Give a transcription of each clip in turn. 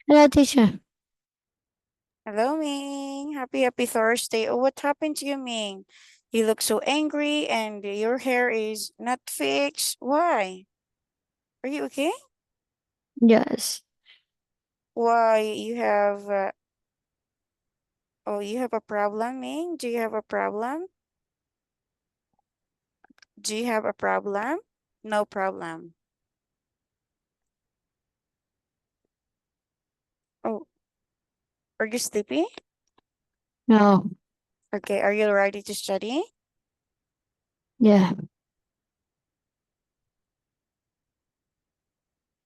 Hello, teacher. Hello, Ming. Happy Thursday. Oh, what happened to you, Ming? You look so angry and your hair is not fixed. Why? Are you okay? Yes. Why you have oh, you have a problem, Ming? Do you have a problem? Do you have a problem? No problem. Oh, are you sleepy? No. Okay, are you ready to study? Yeah.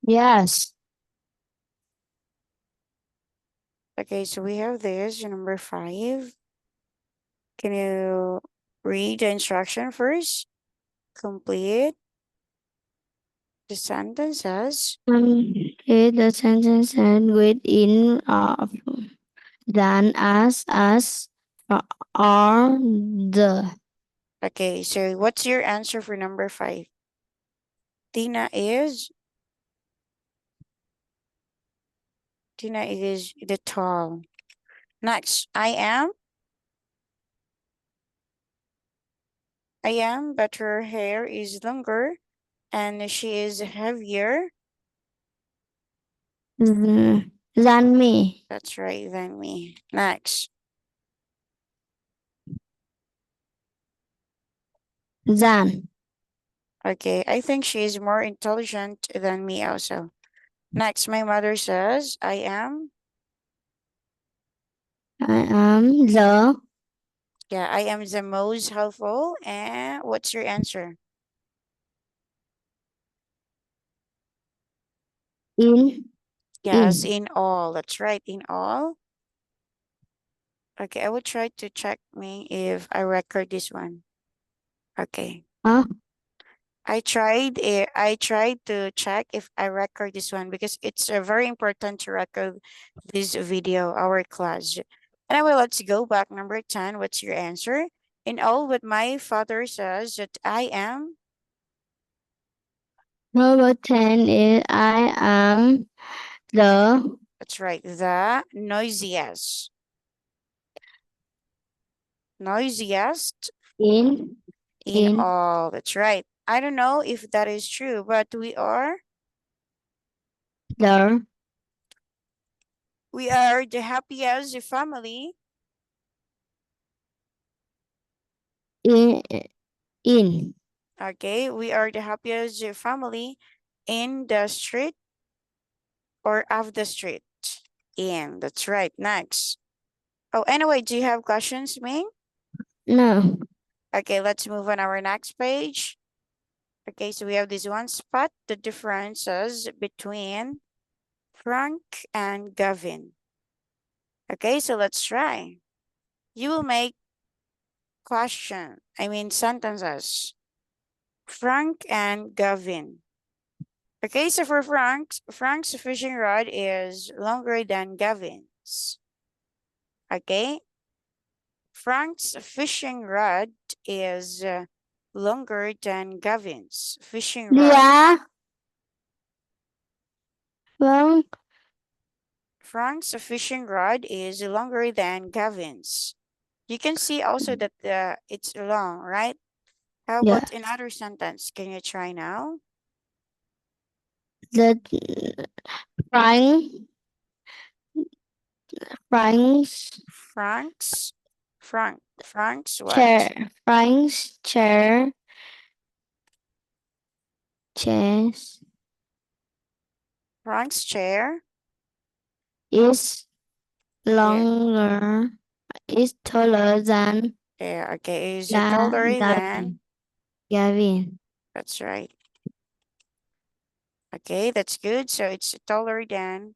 Yes. Okay, so we have this, number 5. Can you read the instruction first? Complete the sentences. Complete the sentence and with in of than as or the. Okay, so what's your answer for number 5? Tina is the tall. Next, I am, but her hair is longer and she is heavier. Than me. That's right, than me. Next, Than. okay, I think she is more intelligent than me also. Next, my mother says, I am I am the most helpful. And what's your answer? in Yes, in. in all. That's right, in all. Okay, I will try to check me if I record this one. Okay. Huh? I tried to check if I record this one because it's very important to record this video, our class. Anyway, let's go back. Number 10, what's your answer? In all, what my father says that I am, Number 10 is I am the that's right, the noisiest. Noisiest in in in all. That's right. I don't know if that is true, but the we are the happiest family. in in Okay, we are the happiest family in the street or of the street. In, that's right. Next. Oh, anyway, do you have questions, Ming? no. Okay, let's move on our next page. Okay, so we have this one. Spot the differences between Frank and Gavin. Okay, so let's try. You will make sentences. Frank and Gavin. Okay, so for Frank's fishing rod is longer than Gavin's. Okay, Frank's fishing rod is longer than Gavin's fishing rod. Yeah. Well, Frank's fishing rod is longer than Gavin's. You can see also that it's long, right? How yeah. about another sentence? Can you try now? The Frank Frank's Frank's what? Frank's chest Frank's chair. is Yeah, longer is taller yeah, okay. Is it taller than? Gavin. Gavin. That's right. Okay, that's good. So it's taller than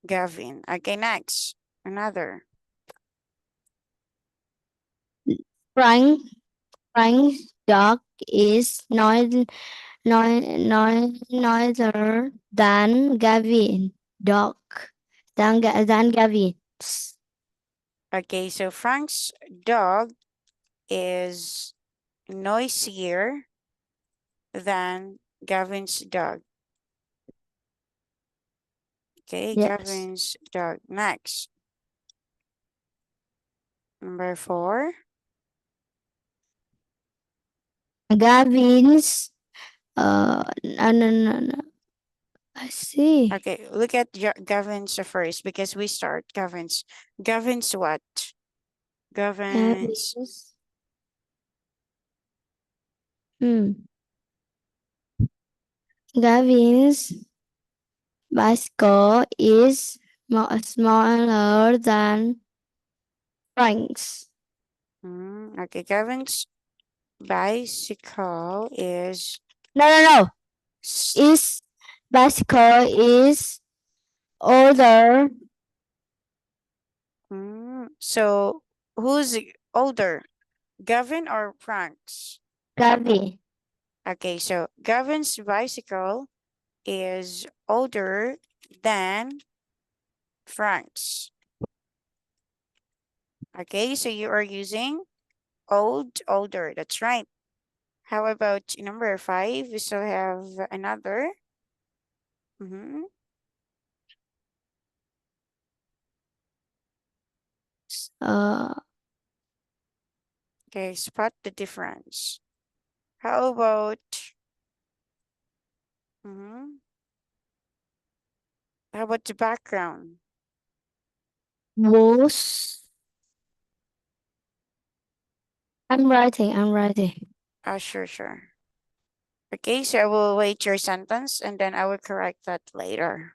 Gavin. Okay, next. Another. Frank Frank's dog is noisier than Gavin dog than Gavin's. Okay, so Frank's dog is noisier than Gavin's dog. Okay, Yes. Gavin's dog. Next. Number 4. Gavin's no, no, no, no. I see. Okay, look at Gavin's first because we start Gavin's. Gavin's what? Gavin's. Gavin's hmm. Gavin's bicycle is smaller than Frank's. Okay, Gavin's bicycle is. No, no, no. His bicycle is older. So who's older, Gavin or Frank's? Gavin. Okay, so Gavin's bicycle is older than Frank's. Okay, so you are using older. That's right. How about number 5? We still have another. Uh, Okay, spot the difference. How about mhm, how about the background? was. I'm writing. I'm writing. Sure. Okay, so I will wait your sentence and then I will correct that later.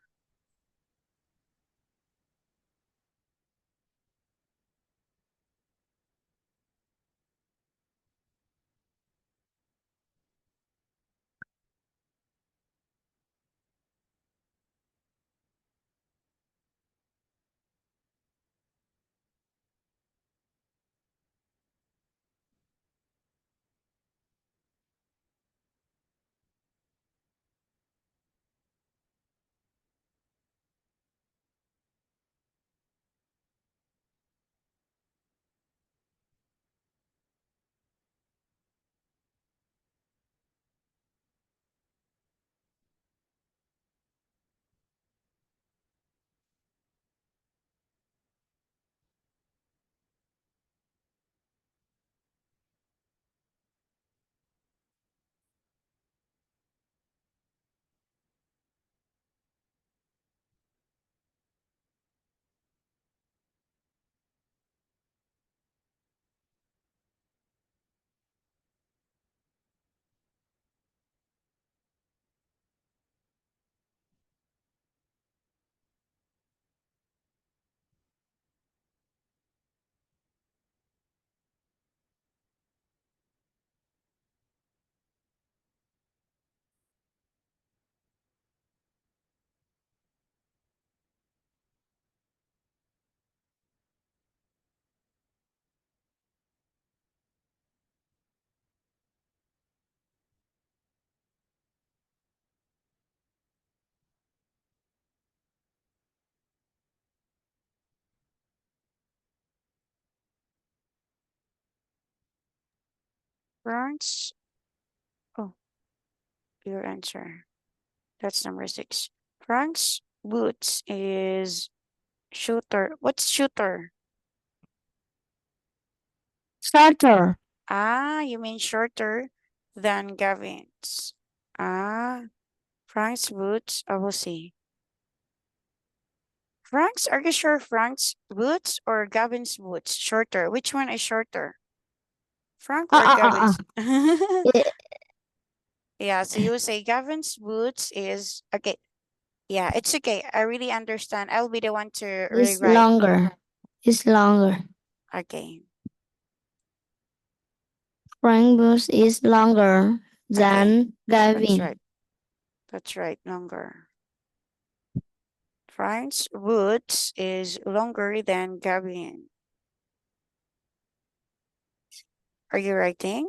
Frank's, oh, your answer. That's number 6. Frank's boots is shooter. What's shooter? Shorter. You mean shorter than Gavin's. Frank's boots. I will see. Frank's, are you sure Frank's boots or Gavin's boots? Shorter. Which one is shorter? Frank Ah, or ah, ah, Gavin's? ah. It Yeah, so you say Gavin's boots is okay. Yeah, it's okay. I really understand. I'll be the one to is rewrite. longer. It's longer. Okay. Frank Bruce is longer Okay. than That's Gavin. right. That's right. Longer. Frank's boots is longer than Gavin. Are you writing?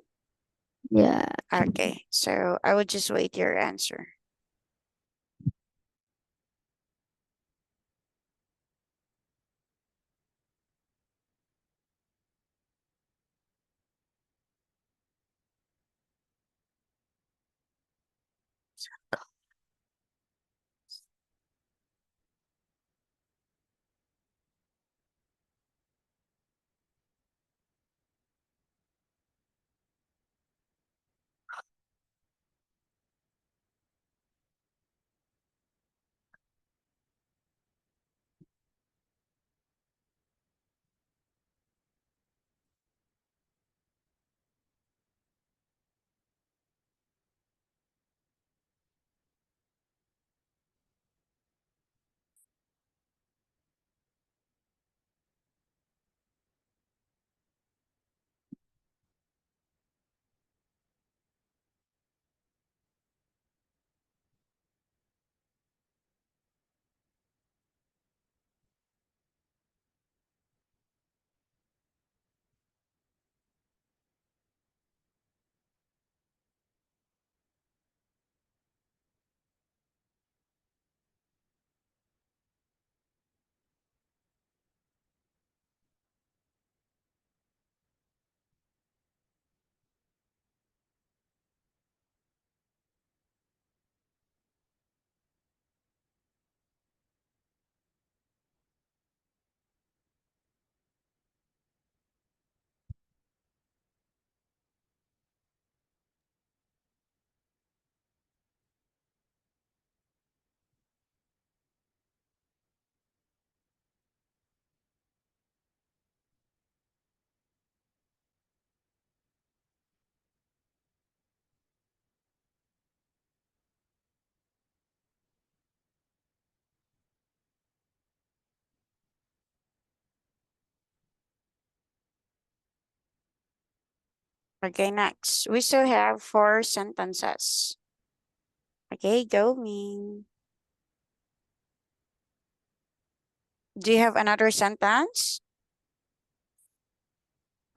Yeah. Okay. So I would just wait your answer. Okay, next. We still have 4 sentences. Okay, go Ming. Do you have another sentence?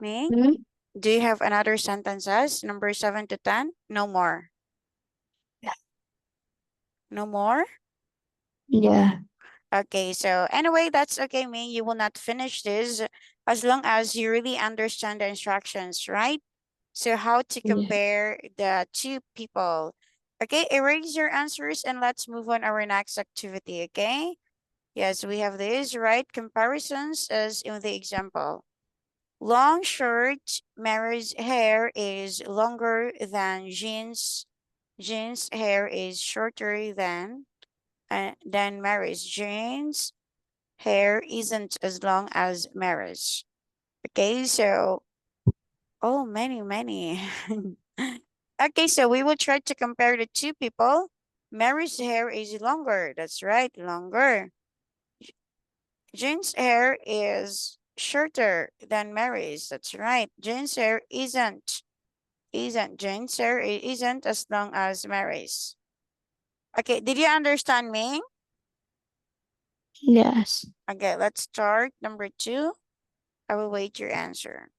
Ming? Hmm? Do you have another sentences? Number 7 to 10? No more. No more? Yeah. Okay, so anyway, that's okay, Ming. You will not finish this as long as you really understand the instructions, right? So how to Yeah. compare the two people. Okay, erase your answers and let's move on our next activity, okay? Yes, we have this, right? Comparisons as in the example. Long shirt, Mary's hair is longer than jeans. Jeans' hair is shorter than Mary's. Jeans' hair isn't as long as Mary's. Okay, so oh, many. Okay, so we will try to compare the two people. Mary's hair is longer. That's right, longer. Jane's hair is shorter than Mary's. That's right. Jane's hair isn't Jane's hair isn't as long as Mary's. Okay, did you understand me? Yes. Okay, let's start number 2. I will wait your answer.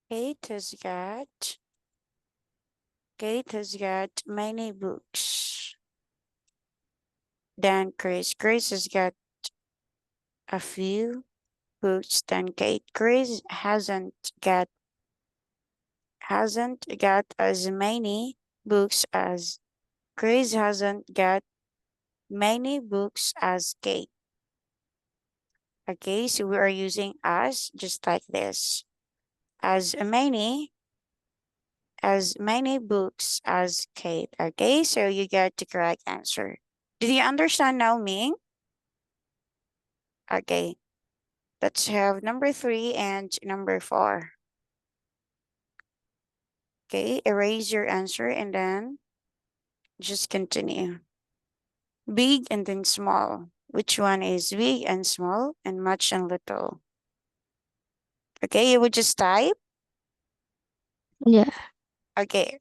Kate has got many books. Then Chris has got a few books than Kate. Chris hasn't got as many books as Chris hasn't got many books as Kate. Okay, so we are using as just like this. As many books as Kate. Okay, so you get the correct answer. Did you understand now, Ming? Okay, let's have number 3 and number 4. Okay, erase your answer and then just continue. Big and then small. Which one is big and small and much and little? Okay, you would just type. Yeah. Okay.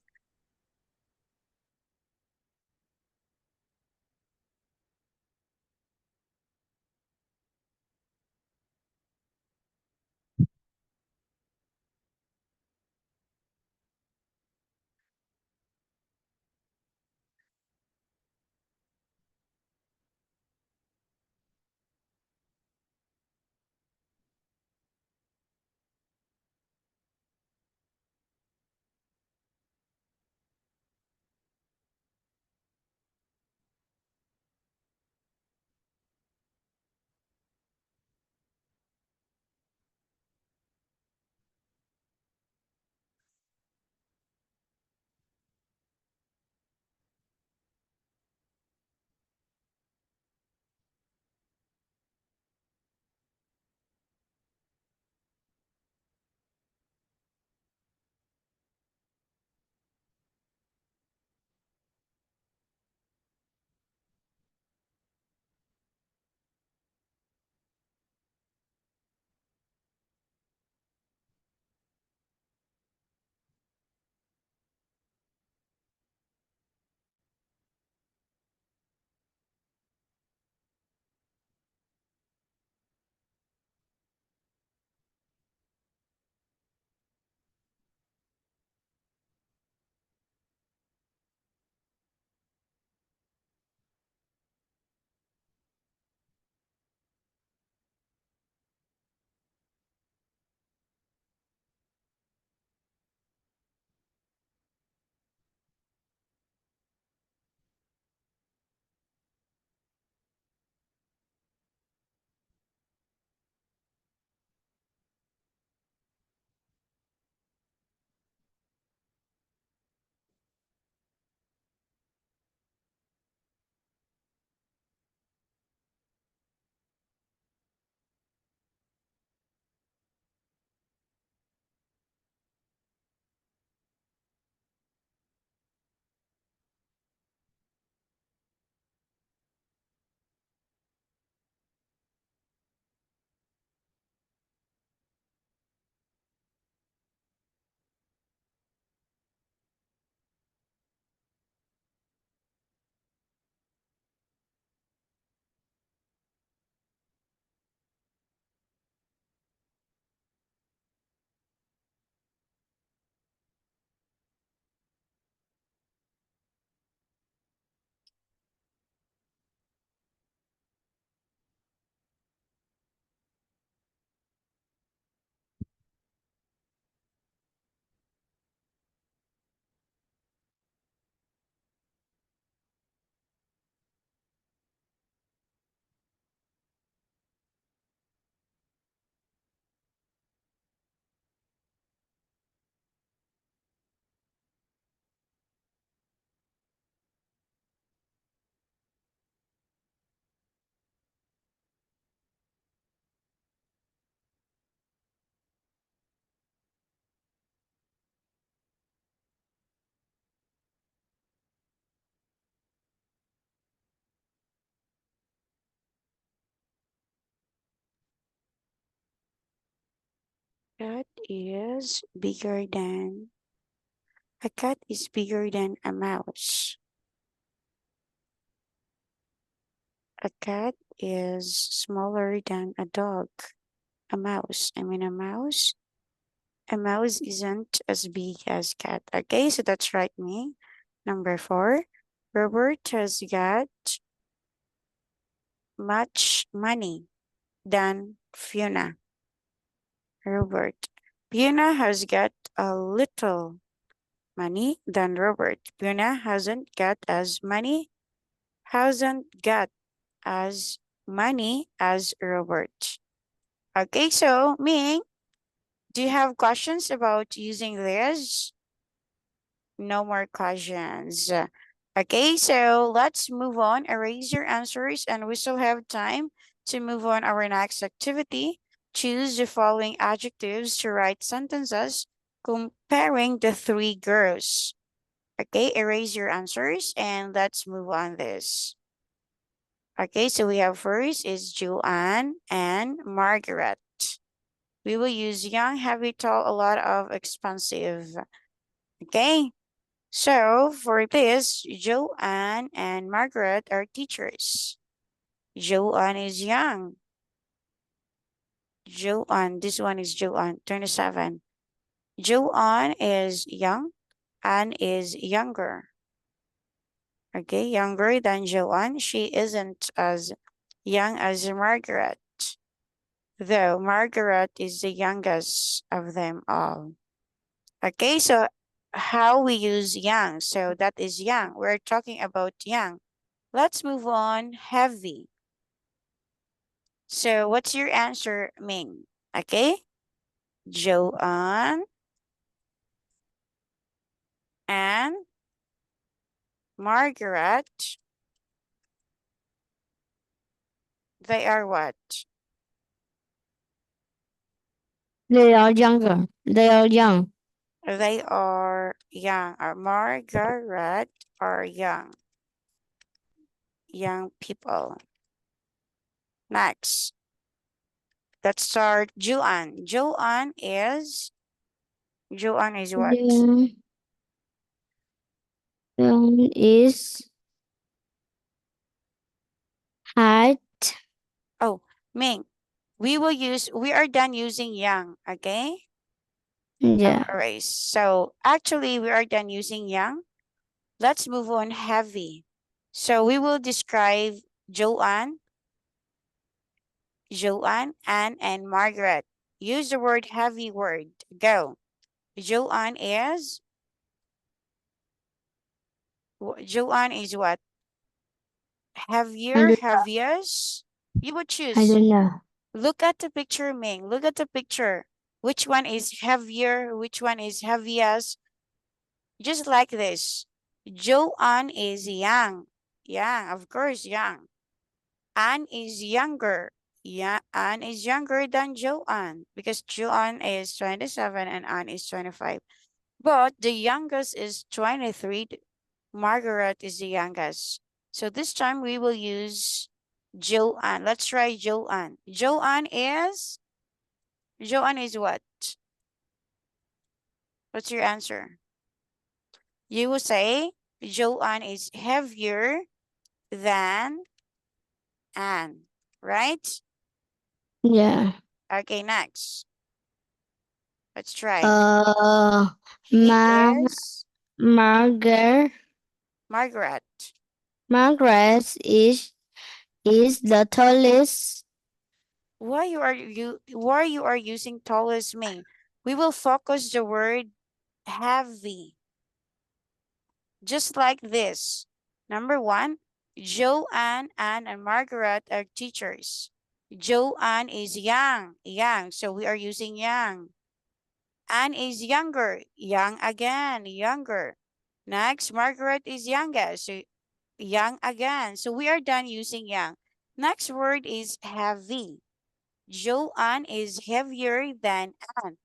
cat is bigger than a cat is bigger than a mouse. A cat is smaller than a dog. A mouse. I mean, a mouse isn't as big as cat. Okay, so that's right, me. Number 4. Robert has got much money than Fiona. Robert. Fiona has got a little money than Robert. Fiona hasn't got as money as Robert. Okay, so Ming, do you have questions about using this? No more questions. Okay, so let's move on. Erase your answers, and we still have time to move on our next activity. Choose the following adjectives to write sentences comparing the 3 girls. Okay, erase your answers and let's move on this. Okay, so we have first is Joanne and Margaret. We will use young, heavy, tall, a lot of expensive. Okay, so for this, Joanne and Margaret are teachers. Joanne is young. Joanne, this one is Joanne, 27. Joanne is young. Anne is younger. Okay, younger than Joanne. She isn't as young as Margaret, though Margaret is the youngest of them all. Okay, so how we use young. So that is young. We're talking about young. Let's move on. Heavy. So what's your answer, Ming? Okay, Joanne and Margaret, they are what? They are younger. They are young. They are young. Or Margaret are young. Young people. Next, let's start Joanne. Joanne is what? Young, young is height. Oh, Ming, we are done using young, okay? Yeah. Erase. So actually we are done using young. Let's move on heavy. So we will describe Joanne, Anne, and Margaret. Use the word heavy word. Go. Joanne is what? I Heaviest? You would choose. don't know. Look at the picture, Ming. Look at the picture. Which one is heavier? Which one is heaviest? Just like this. Joanne is young. Young, of course, young. Anne is younger. Yeah, Anne is younger than Joanne because Joanne is 27 and Anne is 25. But the youngest is 23. Margaret is the youngest. So this time we will use Joanne. Let's try Joanne. Joanne is what? What's your answer? You will say Joanne is heavier than Anne, right? Yeah. Okay, next. Let's try. Uh, He Ma is Margaret. Margaret. Margaret is the tallest. Why you are using tallest me? We will focus the word heavy. Just like this. Number 1, Joanne, Anne, and Margaret are teachers. Joanne is young, so we are using young. Anne is younger, young again, younger. Next, Margaret is youngest, so young again. So we are done using young. Next word is heavy. Joanne is heavier than Anne,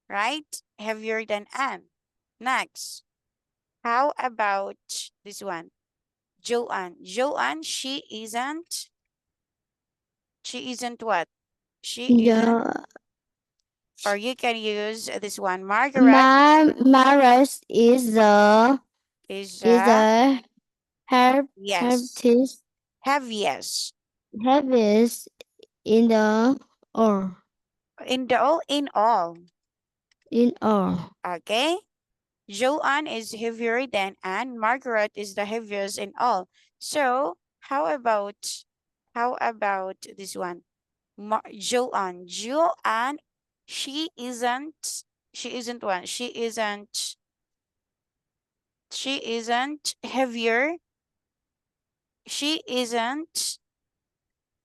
right? Heavier than Anne. Next, how about this one? Joanne. Joanne, she isn't what? She isn't Yeah. Or you can use this one. Margaret Margaret is is the yes, heaviest heaviest. heaviest in the or In all. in all. Okay. Joanne is heavier than Anne. Margaret is the heaviest in all. So how about this one? Joanne, she isn't one. She isn't heavier. She isn't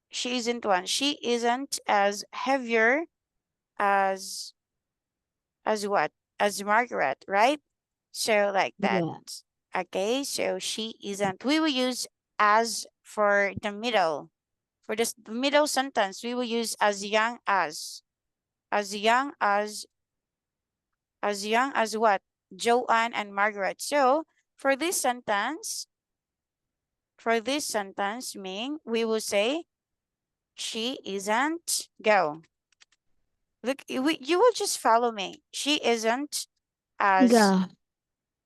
she isn't one. She isn't as heavier as what? As Margaret, right? So like that. Yeah. Okay, so she isn't. We will use as for the middle. For this middle sentence, we will use as young as. As young as what? Joanne and Margaret. So for this sentence, Ming, we will say she isn't. Go. Look, you will just follow me. She isn't as Go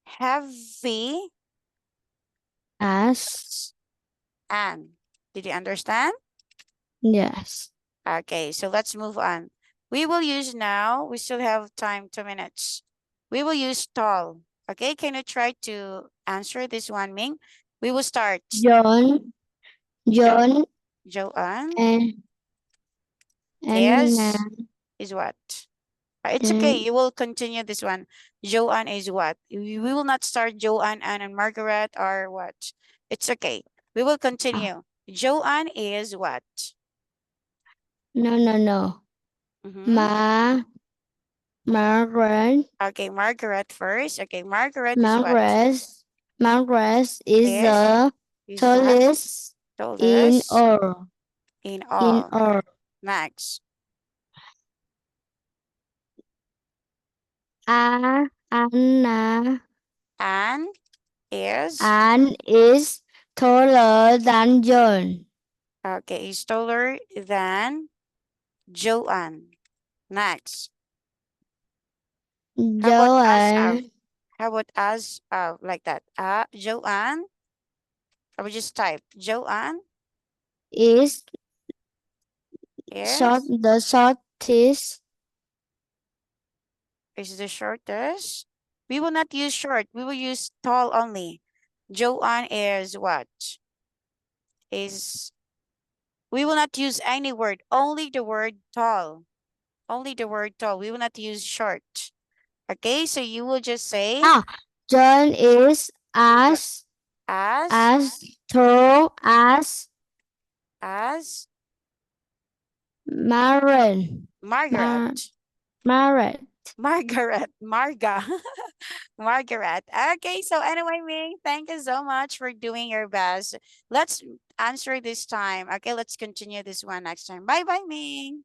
heavy as Anne. Did you understand? yes. Okay, so let's move on. We will use now, we still have time, 2 minutes. We will use tall. Okay, can you try to answer this one, Ming? We will start. John Joanne and is what? It's okay, you will continue this one. Joanne is what? We will not start Joanne, Anne, and Margaret or what? It's okay. We will continue. Joanne is what? no. Mm-hmm. Margaret Okay, Margaret first. Okay, Margaret is what? Margaret is Is the the tallest in tallest all. in In all. all. Next. Anna Anne is Anne is taller than John. okay, is taller than Joanne. Next. How about us out? Joanne How about us out like that? Joanne. I will just type Joanne is is the shortest. is the shortest. We will not use short. We will use tall only. Joanne is what? Is we will not use any word. Only the word tall. Only the word tall. We will not use short. Okay, so you will just say John is what? As as tall as Maren. Margaret. Margaret. Margaret. Marga. Margaret. Okay, so anyway, Ming, thank you so much for doing your best. Let's answer this time. Okay, let's continue this one next time. Bye bye, Ming.